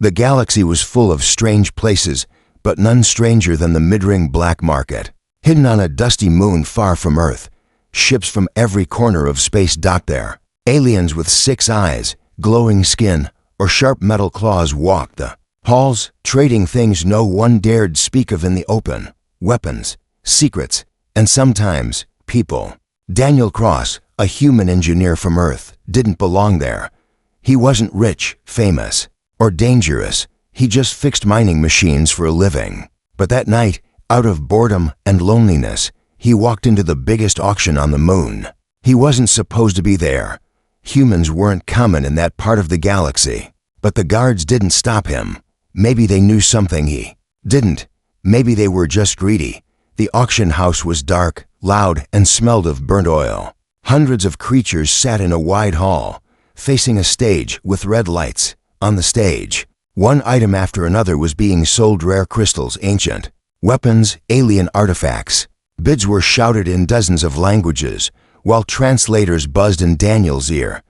The galaxy was full of strange places, but none stranger than the mid-ring black market. Hidden on a dusty moon far from Earth, ships from every corner of space docked there. Aliens with 6 eyes, glowing skin, or sharp metal claws walked the halls, trading things no one dared speak of in the open: weapons, secrets, and sometimes people. Daniel Cross, a human engineer from Earth, didn't belong there. He wasn't rich, famous, or dangerous. He just fixed mining machines for a living. But that night, out of boredom and loneliness, he walked into the biggest auction on the moon. He wasn't supposed to be there. Humans weren't common in that part of the galaxy. But the guards didn't stop him. Maybe they knew something he didn't. Maybe they were just greedy. The auction house was dark, loud, and smelled of burnt oil. Hundreds of creatures sat in a wide hall, facing a stage with red lights. On the stage, one item after another was being sold: rare crystals, ancient weapons, alien artifacts. Bids were shouted in dozens of languages, while translators buzzed in Daniel's ear.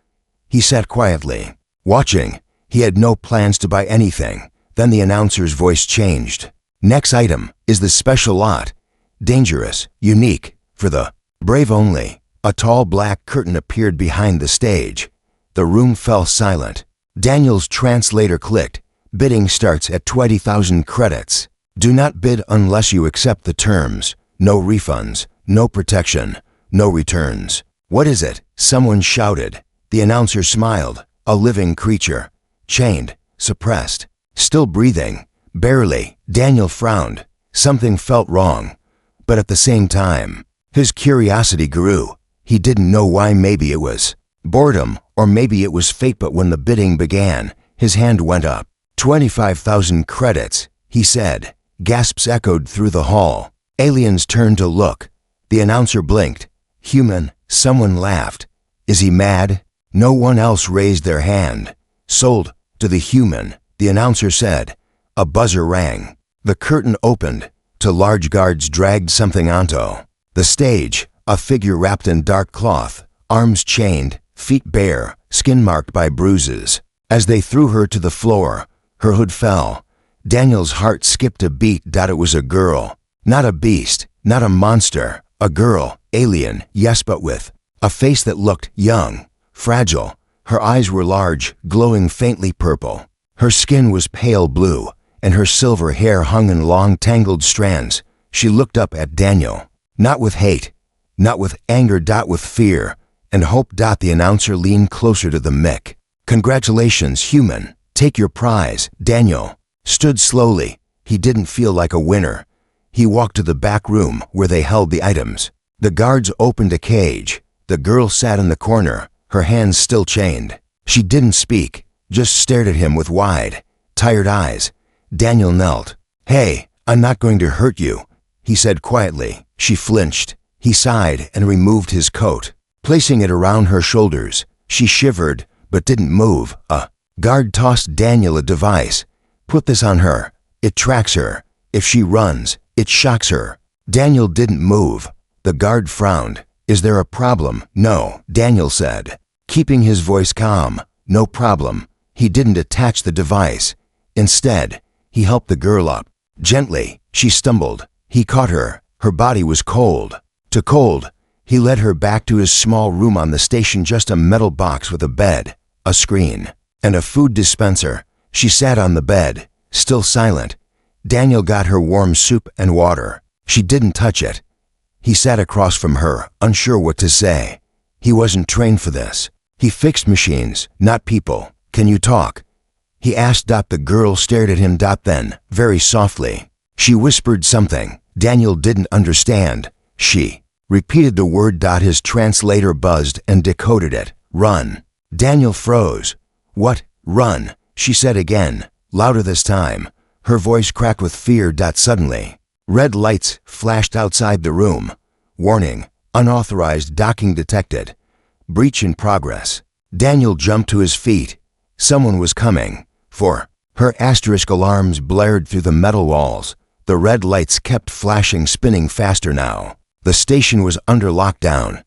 He sat quietly, watching. He had no plans to buy anything. Then the announcer's voice changed. "Next item is the special lot. Dangerous, unique, for the brave only." A tall black curtain appeared behind the stage. The room fell silent. Daniel's translator clicked. "Bidding starts at 20,000 credits. Do not bid unless you accept the terms. No refunds, no protection, no returns." "What is it?" someone shouted. The announcer smiled. "A living creature. Chained, suppressed, still breathing. Barely." Daniel frowned. Something felt wrong. But at the same time, his curiosity grew. He didn't know why. Maybe it was boredom, or maybe it was fate. But when the bidding began, his hand went up. 25,000 credits, he said. Gasps echoed through the hall. Aliens turned to look. The announcer blinked. "Human," someone laughed. "Is he mad?" No one else raised their hand. "Sold to the human," the announcer said. A buzzer rang. The curtain opened. Two large guards dragged something onto the stage. A figure wrapped in dark cloth, arms chained, feet bare, skin marked by bruises. As they threw her to the floor, her hood fell. Daniel's heart skipped a beat. It was a girl. Not a beast, not a monster. A girl, alien, yes, but with a face that looked young, fragile. Her eyes were large, glowing faintly purple. Her skin was pale blue, and her silver hair hung in long, tangled strands. She looked up at Daniel, not with hate, not with anger, with fear and hope. The announcer leaned closer to the mic. "Congratulations, human. Take your prize." Daniel stood slowly. He didn't feel like a winner. He walked to the back room where they held the items. The guards opened a cage. The girl sat in the corner, her hands still chained. She didn't speak, just stared at him with wide, tired eyes. Daniel knelt. "Hey, I'm not going to hurt you," he said quietly. She flinched. He sighed and removed his coat, placing it around her shoulders. She shivered, but didn't move. A guard tossed Daniel a device. "Put this on her. It tracks her. If she runs, it shocks her." Daniel didn't move. The guard frowned. "Is there a problem?" "No," Daniel said, keeping his voice calm. "No problem." He didn't attach the device. Instead, he helped the girl up. Gently, she stumbled. He caught her. Her body was cold. Too cold. He led her back to his small room on the station, just a metal box with a bed, a screen, and a food dispenser. She sat on the bed, still silent. Daniel got her warm soup and water. She didn't touch it. He sat across from her, unsure what to say. He wasn't trained for this. He fixed machines, not people. "Can you talk?" he asked. The girl stared at him. Then, very softly, she whispered something. Daniel didn't understand. She repeated the word. His translator buzzed and decoded it. "Run." Daniel froze. "What? Run?" she said again, louder this time. Her voice cracked with fear. Suddenly, red lights flashed outside the room. Warning, unauthorized docking detected. Breach in progress. Daniel jumped to his feet. Someone was coming for her. Asterisk alarms blared through the metal walls. The red lights kept flashing, spinning faster now. The station was under lockdown.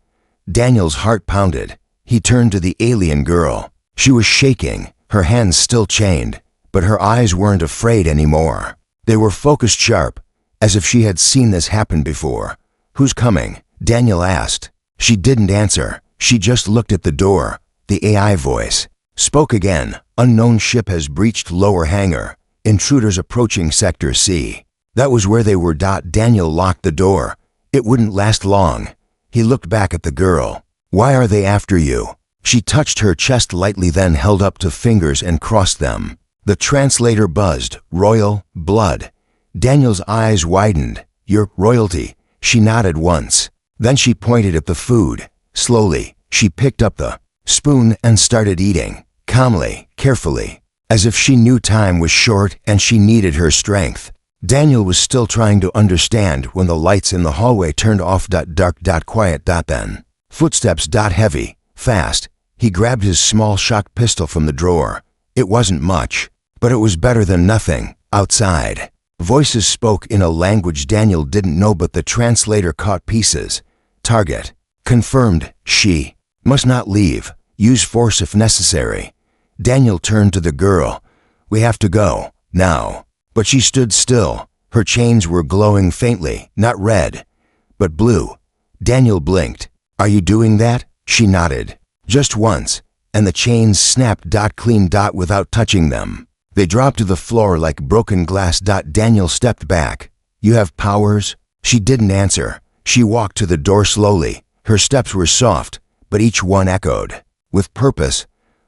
Daniel's heart pounded. He turned to the alien girl. She was shaking, her hands still chained, but her eyes weren't afraid anymore. They were focused sharp, as if she had seen this happen before. "Who's coming?" Daniel asked. She didn't answer. She just looked at the door. The AI voice spoke again. "Unknown ship has breached lower hangar. Intruders approaching Sector C." That was where they were. Daniel locked the door. It wouldn't last long. He looked back at the girl. "Why are they after you?" She touched her chest lightly, then held up two fingers and crossed them. The translator buzzed. "Royal blood." Daniel's eyes widened. "Your royalty." She nodded once. Then she pointed at the food. Slowly, she picked up the spoon and started eating. Calmly, carefully, as if she knew time was short and she needed her strength. Daniel was still trying to understand when the lights in the hallway turned off. Dark. Quiet. Then footsteps. Heavy, fast. He grabbed his small shock pistol from the drawer. It wasn't much, but it was better than nothing. Outside, voices spoke in a language Daniel didn't know, but the translator caught pieces. "Target confirmed. She must not leave. Use force if necessary." Daniel turned to the girl. "We have to go now." But she stood still. Her chains were glowing faintly, not red, but blue. Daniel blinked. "Are you doing that?" She nodded. "Just once," and the chains snapped. Clean. Without touching them. They dropped to the floor like broken glass. Daniel stepped back. "You have powers?" She didn't answer. She walked to the door slowly. Her steps were soft, but each one echoed with purpose,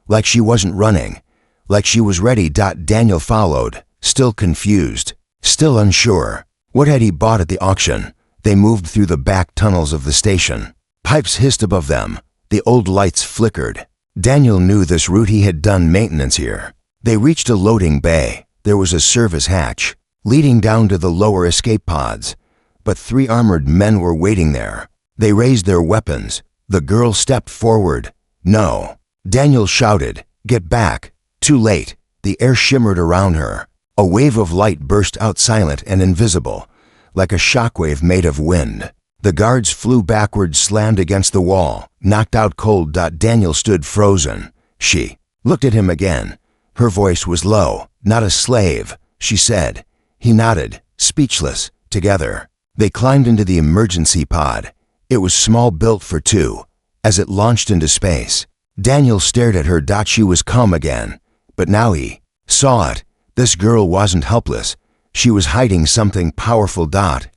like she wasn't running, like she was ready. Daniel followed, still confused, still unsure. What had he bought at the auction? They moved through the back tunnels of the station. Pipes hissed above them. The old lights flickered. Daniel knew this route. He had done maintenance here. They reached a loading bay. There was a service hatch leading down to the lower escape pods, but 3 armored men were waiting there. They raised their weapons. The girl stepped forward. "No." Daniel shouted, "Get back." Too late. The air shimmered around her. A wave of light burst out, silent and invisible, like a shockwave made of wind. The guards flew backwards, slammed against the wall, knocked out cold. Daniel stood frozen. She looked at him again. Her voice was low. "Not a slave," she said. He nodded, speechless. Together, they climbed into the emergency pod. It was small, built for 2. As it launched into space, Daniel stared at her. She was calm again, but now he saw it. This girl wasn't helpless. She was hiding something powerful.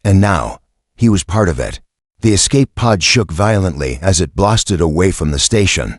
And now, he was part of it. The escape pod shook violently as it blasted away from the station.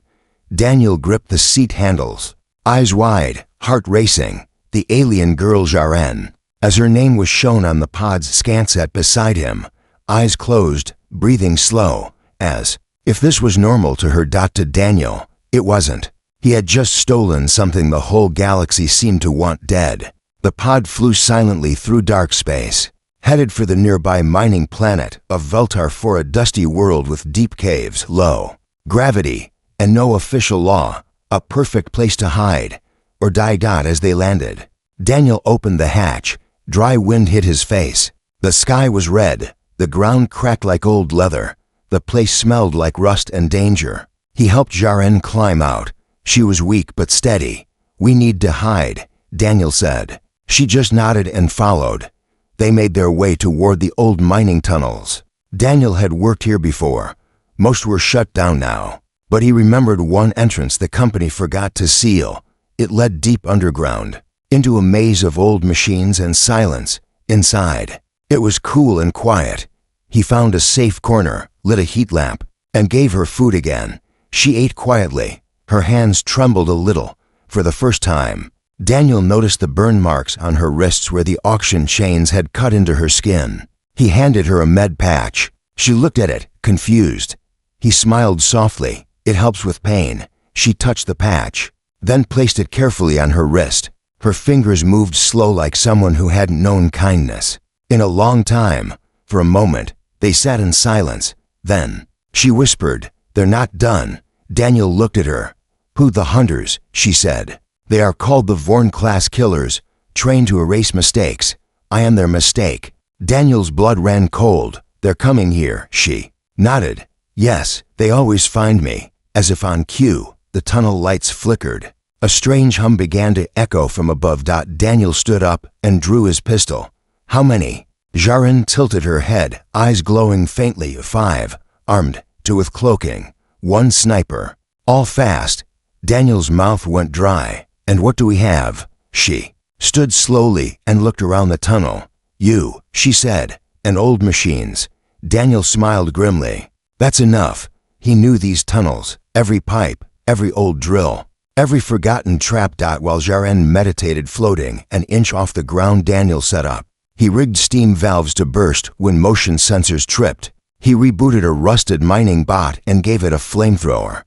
Daniel gripped the seat handles, eyes wide, heart racing. The alien girl Jaren, as her name was shown on the pod's scan, sat beside him, eyes closed, breathing slow, as if this was normal to her. To Daniel, it wasn't. He had just stolen something the whole galaxy seemed to want dead. The pod flew silently through dark space, headed for the nearby mining planet of Veltar, for a dusty world with deep caves, low gravity, and no official law. A perfect place to hide or die. As they landed, Daniel opened the hatch. Dry wind hit his face. The sky was red. The ground cracked like old leather. The place smelled like rust and danger. He helped Jaren climb out. She was weak but steady. "We need to hide," Daniel said. She just nodded and followed. They made their way toward the old mining tunnels. Daniel had worked here before. Most were shut down now, but he remembered one entrance the company forgot to seal. It led deep underground, into a maze of old machines and silence. Inside, it was cool and quiet. He found a safe corner, lit a heat lamp, and gave her food again. She ate quietly. Her hands trembled a little. For the first time, Daniel noticed the burn marks on her wrists where the auction chains had cut into her skin. He handed her a med patch. She looked at it, confused. He smiled softly. "It helps with pain." She touched the patch, then placed it carefully on her wrist. Her fingers moved slow, like someone who hadn't known kindness in a long time. For a moment, they sat in silence. Then, she whispered, "They're not done." Daniel looked at her. "Who? The hunters," she said. "They are called the Vorn-class killers, trained to erase mistakes. I am their mistake." Daniel's blood ran cold. "They're coming here," she nodded. "Yes, they always find me." As if on cue, the tunnel lights flickered. A strange hum began to echo from above. Daniel stood up and drew his pistol. How many? Jaren tilted her head, eyes glowing faintly. 5, armed, 2 with cloaking, 1 sniper. All fast. Daniel's mouth went dry. And what do we have? She stood slowly and looked around the tunnel. You, she said, and old machines. Daniel smiled grimly. That's enough. He knew these tunnels, every pipe, every old drill, every forgotten trap. While Jaren meditated, floating an inch off the ground, Daniel set up. He rigged steam valves to burst when motion sensors tripped. He rebooted a rusted mining bot and gave it a flamethrower.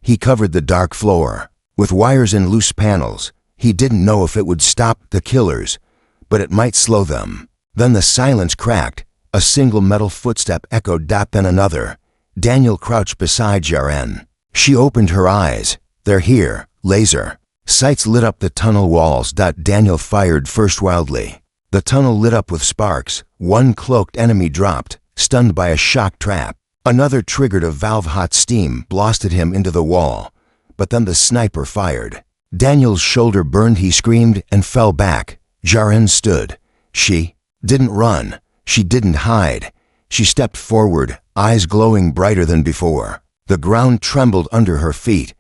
He covered the dark floor with wires and loose panels. He didn't know if it would stop the killers, but it might slow them. Then the silence cracked. A single metal footstep echoed. Then another. Daniel crouched beside Jaren. She opened her eyes. They're here. Laser sights lit up the tunnel walls. Daniel fired first wildly. The tunnel lit up with sparks. 1 cloaked enemy dropped, stunned by a shock trap. Another triggered a valve. Hot steam blasted him into the wall. But then the sniper fired. Daniel's shoulder burned. He screamed and fell back. Jaren stood. She didn't run. She didn't hide. She stepped forward, eyes glowing brighter than before. The ground trembled under her feet.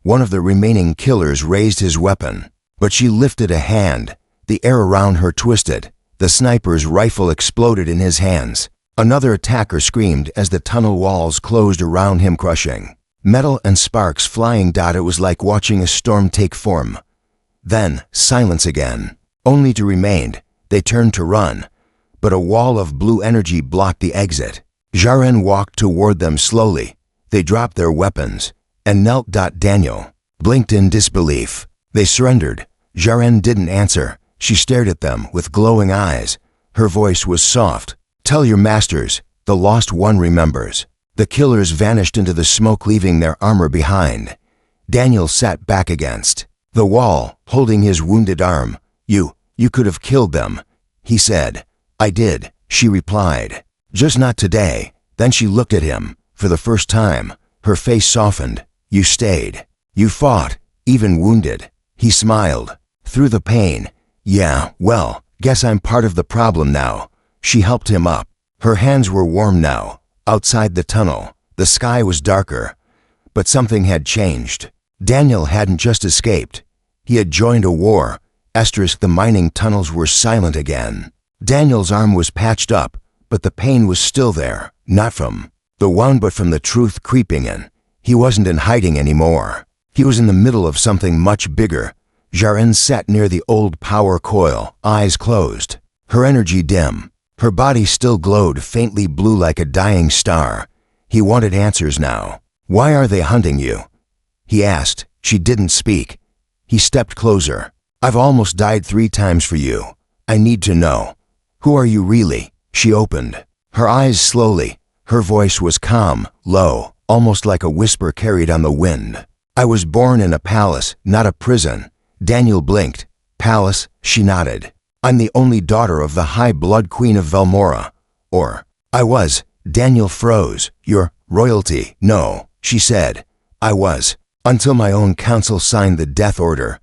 One of the remaining killers raised his weapon, but she lifted a hand. The air around her twisted. The sniper's rifle exploded in his hands. Another attacker screamed as the tunnel walls closed around him, crushing. Metal and sparks flying. It was like watching a storm take form. Then, silence again, only to remain. They turned to run, but a wall of blue energy blocked the exit. Jaren walked toward them slowly. They dropped their weapons and knelt. Daniel blinked in disbelief. They surrendered. Jaren didn't answer. She stared at them with glowing eyes. Her voice was soft. Tell your masters, the lost one remembers. The killers vanished into the smoke, leaving their armor behind. Daniel sat back against the wall, holding his wounded arm. You could have killed them, he said. I did, she replied. Just not today. Then she looked at him. For the first time, her face softened. You stayed. You fought, even wounded. He smiled. Through the pain. Yeah, well, guess I'm part of the problem now. She helped him up. Her hands were warm now. Outside the tunnel, the sky was darker. But something had changed. Daniel hadn't just escaped. He had joined a war. The mining tunnels were silent again. Daniel's arm was patched up, but the pain was still there. Not from the wound, but from the truth creeping in. He wasn't in hiding anymore. He was in the middle of something much bigger. Jaren sat near the old power coil, eyes closed, her energy dim. Her body still glowed faintly blue like a dying star. He wanted answers now. Why are they hunting you? He asked. She didn't speak. He stepped closer. I've almost died 3 times for you. I need to know. Who are you really? She opened her eyes slowly. Her voice was calm, low, almost like a whisper carried on the wind. I was born in a palace, not a prison. Daniel blinked. Palace? She nodded. I'm the only daughter of the High Blood Queen of Velmora. Or, I was. Daniel froze. Your royalty? No, she said. I was. Until my own council signed the death order.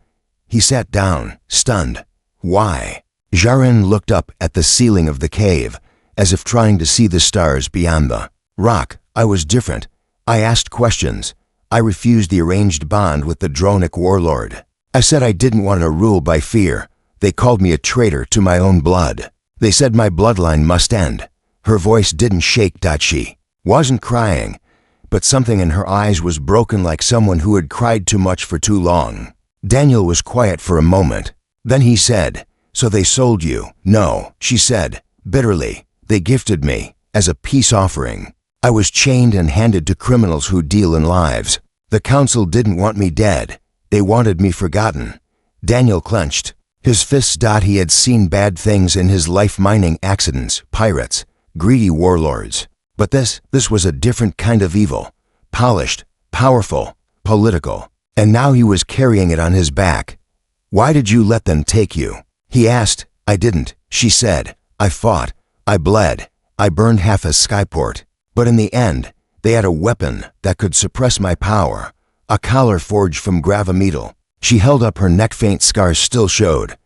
He sat down, stunned. Why? Jaren looked up at the ceiling of the cave, as if trying to see the stars beyond the rock. I was different. I asked questions. I refused the arranged bond with the Dronic warlord. I said I didn't want to rule by fear. They called me a traitor to my own blood. They said my bloodline must end. Her voice didn't shake. She wasn't crying, but something in her eyes was broken, like someone who had cried too much for too long. Daniel was quiet for a moment. Then he said, So they sold you? No, she said, bitterly. They gifted me as a peace offering. I was chained and handed to criminals who deal in lives. The council didn't want me dead. They wanted me forgotten. Daniel clenched his fists. He had seen bad things in his life: mining accidents, pirates, greedy warlords. But this was a different kind of evil. Polished, powerful, political. And now he was carrying it on his back. Why did you let them take you? He asked. I didn't, she said. I fought. I bled. I burned half a skyport. But in the end, they had a weapon that could suppress my power. A collar forged from gravimetal. She held up her neck. Faint scars still showed.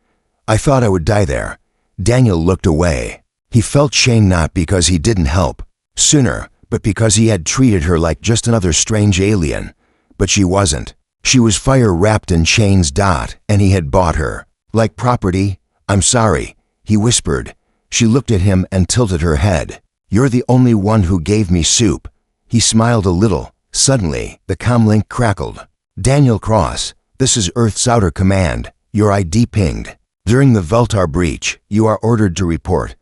I thought I would die there. Daniel looked away. He felt shame, not because he didn't help sooner, but because he had treated her like just another strange alien. But she wasn't. She was fire wrapped in chains. And he had bought her like property. I'm sorry, he whispered. She looked at him and tilted her head. You're the only one who gave me soup. He smiled a little. Suddenly, the comlink crackled. Daniel Cross, this is Earth's Outer Command. Your ID pinged. During the Veltar breach, you are ordered to report.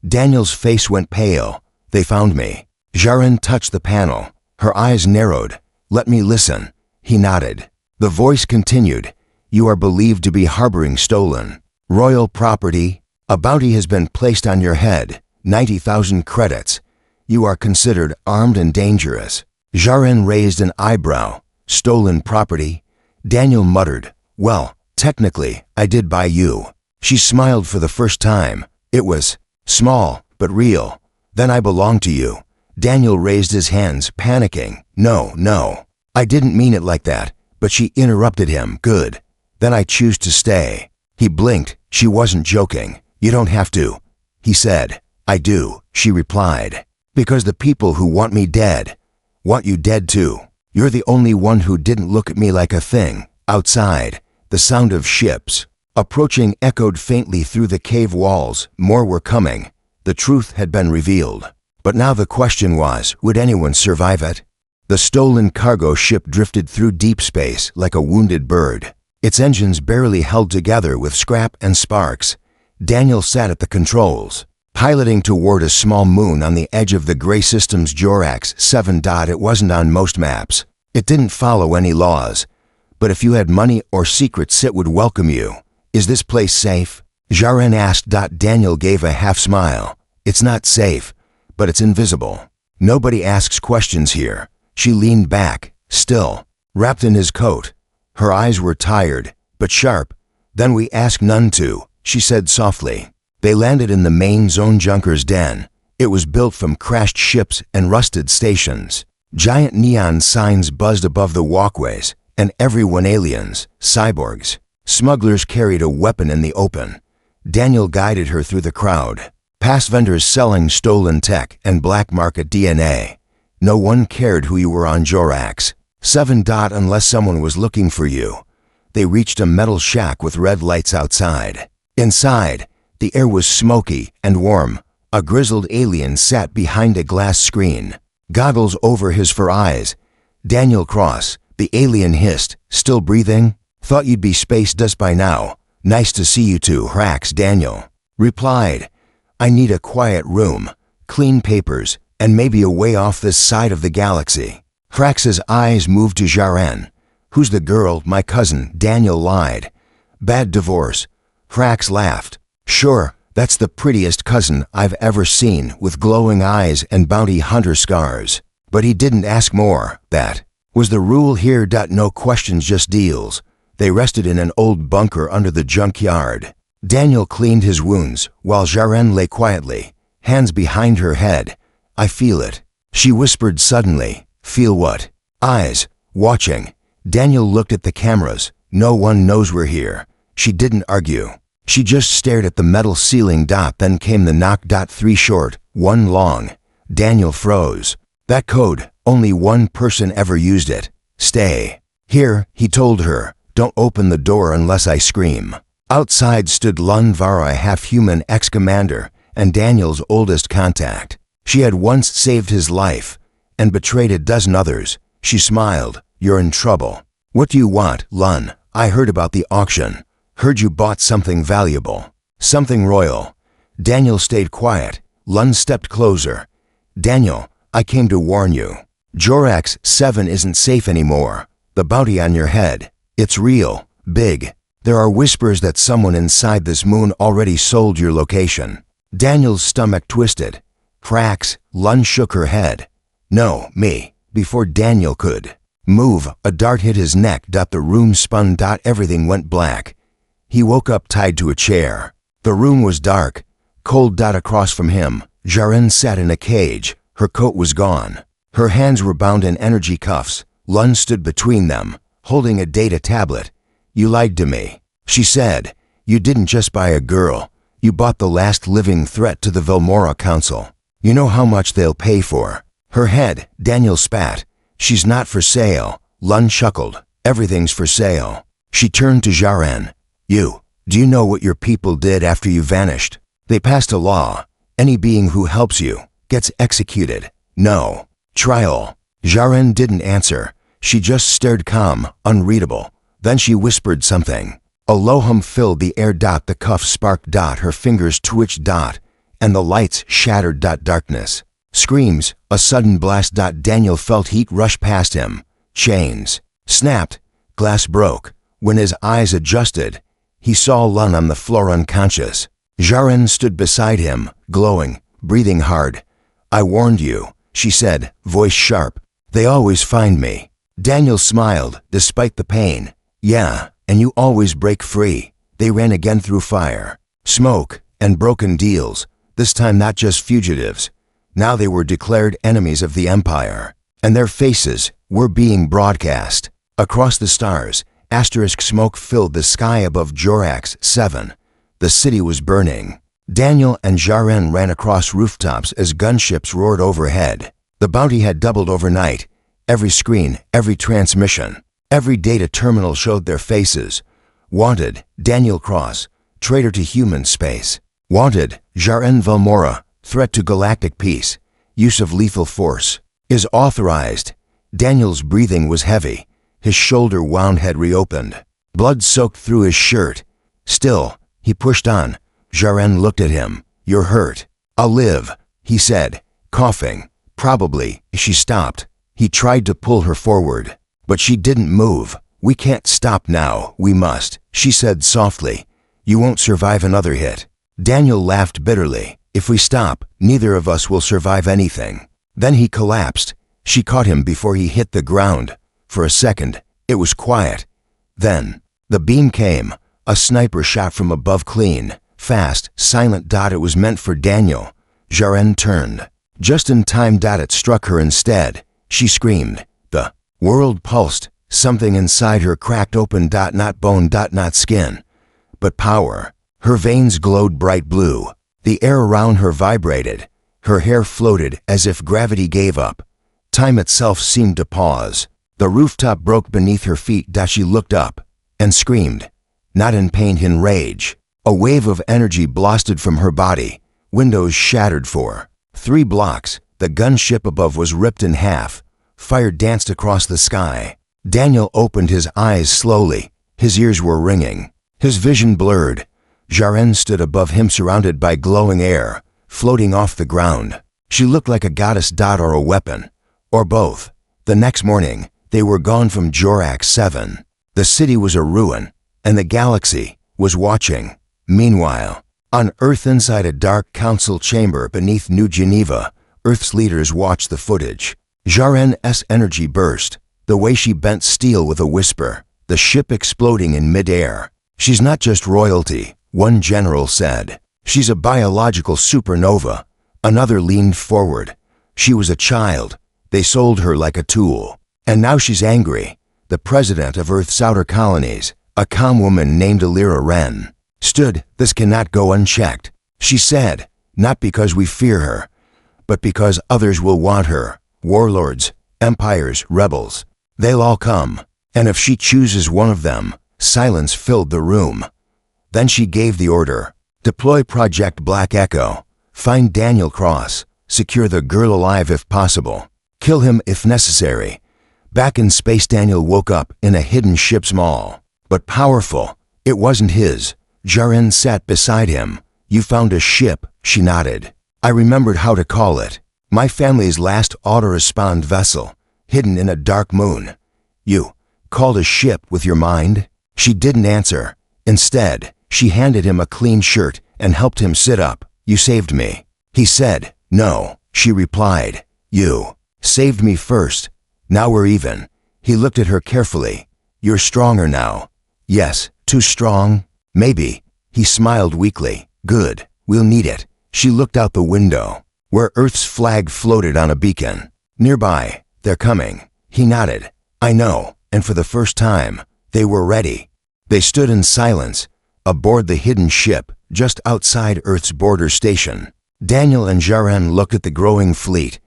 Daniel's face went pale. They found me. Jaren touched the panel. Her eyes narrowed. Let me listen. He nodded. The voice continued. You are believed to be harboring stolen royal property. A bounty has been placed on your head. 90,000 credits. You are considered armed and dangerous. Jaren raised an eyebrow. Stolen property? Daniel muttered. Well, technically, I did buy you. She smiled for the first time. It was small, but real. Then I belong to you. Daniel raised his hands, panicking. No. I didn't mean it like that. But she interrupted him. Good. Then I choose to stay. He blinked. She wasn't joking. You don't have to. He said. I do, she replied. Because the people who want me dead want you dead too. You're the only one who didn't look at me like a thing. Outside, the sound of ships approaching echoed faintly through the cave walls. More were coming. The truth had been revealed. But now the question was, would anyone survive it? The stolen cargo ship drifted through deep space like a wounded bird. Its engines barely held together with scrap and sparks. Daniel sat at the controls, piloting toward a small moon on the edge of the gray system's Jorax 7. It wasn't on most maps. It didn't follow any laws. But if you had money or secrets, it would welcome you. Is this place safe? Jaren asked. Daniel gave a half smile. It's not safe, but it's invisible. Nobody asks questions here. She leaned back, still, wrapped in his coat. Her eyes were tired, but sharp. Then we ask none to, she said softly. They landed in the main zone Junker's den. It was built from crashed ships and rusted stations. Giant neon signs buzzed above the walkways, and everyone aliens, cyborgs. Smugglers carried a weapon in the open. Daniel guided her through the crowd, past vendors selling stolen tech and black market DNA. No one cared who you were on Jorax 7. Unless someone was looking for you. They reached a metal shack with red lights outside. Inside, the air was smoky and warm. A grizzled alien sat behind a glass screen, goggles over his fur eyes. Daniel Cross, the alien hissed, still breathing? Thought you'd be space dust by now. Nice to see you too, Hrax. Daniel replied. I need a quiet room, clean papers, and maybe a way off this side of the galaxy. Hrax's eyes moved to Jaren. Who's the girl? My cousin. Daniel lied. Bad divorce. Hrax laughed. Sure, that's the prettiest cousin I've ever seen, with glowing eyes and bounty hunter scars. But he didn't ask more. That was the rule here. No questions, just deals. They rested in an old bunker under the junkyard. Daniel cleaned his wounds while Jaren lay quietly, hands behind her head. I feel it, she whispered suddenly. Feel what? Eyes, watching. Daniel looked at the cameras. No one knows we're here. She didn't argue. She just stared at the metal ceiling. Then came the knock. 3 short, 1 long. Daniel froze. That code, only one person ever used it. Stay here, he told her. Don't open the door unless I scream. Outside stood Lunvara, a half-human ex-commander and Daniel's oldest contact. She had once saved his life and betrayed a dozen others. She smiled. You're in trouble. What do you want, Lun? I heard about the auction. Heard you bought something valuable. Something royal. Daniel stayed quiet. Lun stepped closer. Daniel, I came to warn you. Jorax 7 isn't safe anymore. The bounty on your head. It's real. Big. There are whispers that someone inside this moon already sold your location. Daniel's stomach twisted. Hrax. Lun shook her head. No, me. Before Daniel could move, a dart hit his neck. The room spun. Everything went black. He woke up tied to a chair. The room was dark, cold. Across from him, Jaren sat in a cage. Her coat was gone. Her hands were bound in energy cuffs. Lun stood between them, holding a data tablet. You lied to me. She said, you didn't just buy a girl. You bought the last living threat to the Velmora Council. You know how much they'll pay for. Her head, Daniel spat. She's not for sale. Lun chuckled. Everything's for sale. She turned to Jaren. Do you know what your people did after you vanished? They passed a law. Any being who helps you gets executed. No. Trial. Jaren didn't answer. She just stared calm, unreadable. Then she whispered something. A low hum filled the air. The cuff sparked. Her fingers twitched. And the lights shattered. Darkness. Screams. A sudden blast. Daniel felt heat rush past him. Chains. Snapped. Glass broke. When his eyes adjusted, he saw Lun on the floor unconscious. Jaren stood beside him, glowing, breathing hard. I warned you, she said, voice sharp. They always find me. Daniel smiled, despite the pain. Yeah, and you always break free. They ran again through fire, smoke, and broken deals. This time not just fugitives. Now they were declared enemies of the Empire. And their faces were being broadcast. Across the stars, asterisk smoke filled the sky above Jorax 7. The city was burning. Daniel and Jaren ran across rooftops as gunships roared overhead. The bounty had doubled overnight. Every screen, every transmission, every data terminal showed their faces. Wanted, Daniel Cross, traitor to human space. Wanted, Jaren Velmora, threat to galactic peace. Use of lethal force is authorized. Daniel's breathing was heavy. His shoulder wound had reopened. Blood soaked through his shirt. Still, he pushed on. Jaren looked at him. You're hurt. I'll live, he said, coughing. Probably. She stopped. He tried to pull her forward, but she didn't move. We can't stop now. We must, she said softly. You won't survive another hit. Daniel laughed bitterly. If we stop, neither of us will survive anything. Then he collapsed. She caught him before he hit the ground. For a second, it was quiet. Then, the beam came. A sniper shot from above, clean, fast, silent. It was meant for Daniel. Jaren turned. Just in time. It struck her instead. She screamed. The world pulsed. Something inside her cracked open. Not bone. Not skin. But power. Her veins glowed bright blue. The air around her vibrated. Her hair floated as if gravity gave up. Time itself seemed to pause. The rooftop broke beneath her feet. She looked up and screamed. Not in pain, in rage. A wave of energy blasted from her body. Windows shattered for 3 blocks. The gunship above was ripped in half. Fire danced across the sky. Daniel opened his eyes slowly. His ears were ringing. His vision blurred. Jaren stood above him, surrounded by glowing air, floating off the ground. She looked like a goddess. Or a weapon. Or both. The next morning, they were gone from Jorax 7. The city was a ruin, and the galaxy was watching. Meanwhile, on Earth, inside a dark council chamber beneath New Geneva, Earth's leaders watched the footage. Jaren's energy burst, the way she bent steel with a whisper, the ship exploding in midair. She's not just royalty, one general said. She's a biological supernova. Another leaned forward. She was a child. They sold her like a tool. And now she's angry. The president of Earth's outer colonies, a calm woman named Alira Wren, stood. This cannot go unchecked, she said, not because we fear her, but because others will want her. Warlords, empires, rebels. They'll all come. And if she chooses one of them, silence filled the room. Then she gave the order. Deploy Project Black Echo. Find Daniel Cross. Secure the girl alive if possible. Kill him if necessary. Back in space, Daniel woke up in a hidden ship's maw. But powerful. It wasn't his. Jaren sat beside him. You found a ship, she nodded. I remembered how to call it. My family's last auto-respond vessel, hidden in a dark moon. You called a ship with your mind? She didn't answer. Instead, she handed him a clean shirt and helped him sit up. You saved me. He said. No, she replied. You saved me first. Now we're even. He looked at her carefully. You're stronger now. Yes, too strong? Maybe. He smiled weakly. Good, we'll need it. She looked out the window, where Earth's flag floated on a beacon. Nearby, they're coming. He nodded. I know, and for the first time, they were ready. They stood in silence, aboard the hidden ship just outside Earth's border station. Daniel and Jaren looked at the growing fleet.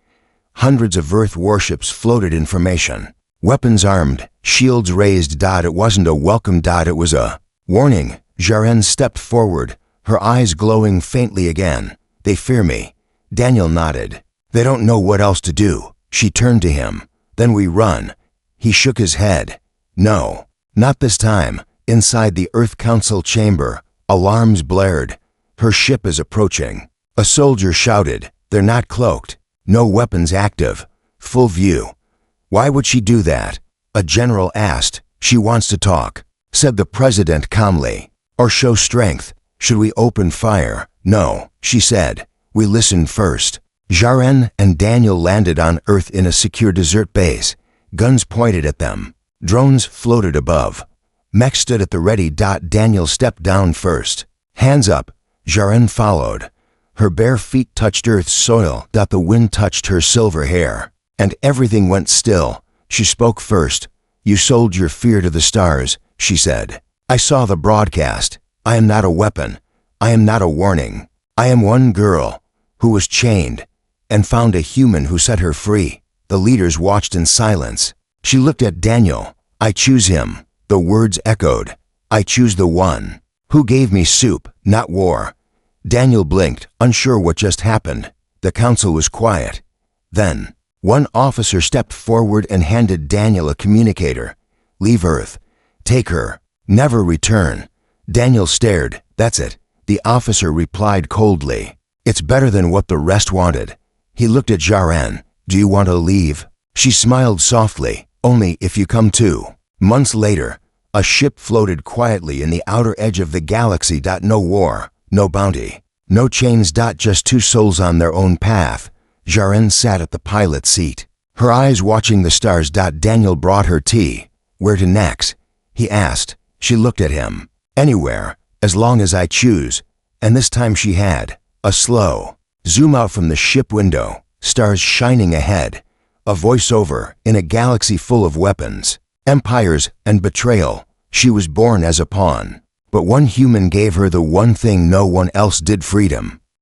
Hundreds of Earth warships floated information. Weapons armed, shields raised. It wasn't a welcome. It was a warning. Jaren stepped forward, her eyes glowing faintly again. They fear me. Daniel nodded. They don't know what else to do. She turned to him. Then we run. He shook his head. No, not this time. Inside the Earth Council chamber, alarms blared. Her ship is approaching. A soldier shouted. They're not cloaked. No weapons active. Full view. Why would she do that? A general asked. She wants to talk, said the president calmly. Or show strength. Should we open fire? No, she said. We listen first. Jaren and Daniel landed on Earth in a secure desert base. Guns pointed at them. Drones floated above. Mech stood at the ready. Daniel stepped down first. Hands up. Jaren followed. Her bare feet touched Earth's soil. The wind touched her silver hair. And everything went still. She spoke first. You sold your fear to the stars, she said. I saw the broadcast. I am not a weapon. I am not a warning. I am one girl who was chained and found a human who set her free. The leaders watched in silence. She looked at Daniel. I choose him. The words echoed. I choose the one who gave me soup, not war. Daniel blinked, unsure what just happened. The council was quiet. Then, one officer stepped forward and handed Daniel a communicator. Leave Earth. Take her. Never return. Daniel stared. That's it. The officer replied coldly. It's better than what the rest wanted. He looked at Jaren. Do you want to leave? She smiled softly. Only if you come too. Months later, a ship floated quietly in the outer edge of the galaxy. No war, no bounty, no chains. Just two souls on their own path. Jaren sat at the pilot seat, her eyes watching the stars. Daniel brought her tea. Where to next? He asked. She looked at him. Anywhere, as long as I choose. And this time she had. A slow zoom out from the ship window, stars shining ahead. A voiceover in a galaxy full of weapons, empires, and betrayal. She was born as a pawn. But one human gave her the one thing no one else did: freedom.